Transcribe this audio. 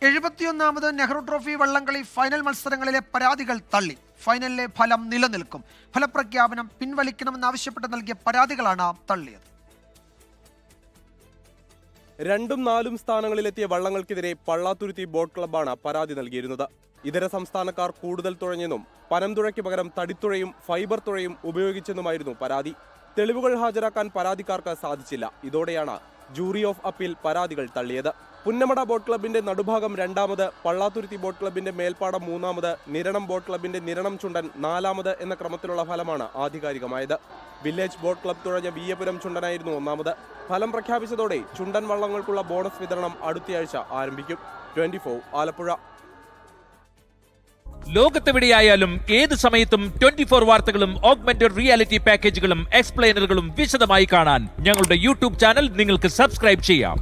71ാമത് Nehru trophy വള്ളംകളി final മത്സരങ്ങളിലെ പരാതികൾ തള്ളി. ഫൈനലിലെ ഫലം നിലനിൽക്കും. ഫലപ്രഖ്യാപനം പിൻവലിക്കണമെന്നാവശ്യപ്പെട്ട് നൽകിയ പരാതികളാണ് തള്ളിയത്. 2ഉം 4ഉം സ്ഥാനങ്ങളിലെത്തിയ വള്ളങ്ങൾക്കെതിരെ പള്ളാത്തുരുത്തി ബോട്ട് ക്ലബ്ബാണ് പരാതി നൽകിയിരുന്നത്. ഇതര സംസ്ഥാനക്കാർ കൂടുതൽ തുഴഞ്ഞെന്നും പനംതുഴയ്ക്ക് പകരം തടിത്തുഴയും ഫൈബർ തുഴയും ഉപയോഗിച്ചെന്നുമായിരുന്നു പരാതി. തെളിവുകൾ ഹാജരാക്കാൻ പരാതിക്കാർക്ക് സാധിച്ചില്ല. ഇതോടെയാണ് ജൂറി ഓഫ് അപ്പീൽ പരാതികൾ തള്ളിയത്. പുന്നമട ബോട്ട് ക്ലബിന്റെ നടുഭാഗം 2ാമത്, പള്ളാത്തുരുത്തി ബോട്ട് ക്ലബിന്റെ മേൽപ്പാടം 3ാമത്, നിരണം ബോട്ട് ക്ലബിന്റെ നിരണം ചുണ്ടൻ 4ാമത് എന്ന ക്രമത്തിലുള്ള ഫലമാണ് ആധികാരികമായത്. വില്ലേജ് ബോട്ട് ക്ലബ് തുഴഞ്ഞ വീയപുരം ചുണ്ടനായിരുന്നു 1ാമത്. ഫലം പ്രഖ്യാപിച്ചതോടെ ചുണ്ടൻ വള്ളങ്ങൾക്കുള്ള ബോണസ് വിതരണം അടുത്തയാഴ്ച ആരംഭിക്കും. 24 ആലപ്പുഴ. ലോകത്തെവിടെയായാലും ഏത് സമയത്തും 24 വാർത്തകളും ഓഗ്മെന്റഡ് റിയാലിറ്റി പാക്കേജുകളും എക്സ്പ്ലെയിനറുകളും വിശദമായി കാണാൻ ഞങ്ങളുടെ യൂട്യൂബ് ചാനൽ നിങ്ങൾക്ക് സബ്സ്ക്രൈബ് ചെയ്യാം.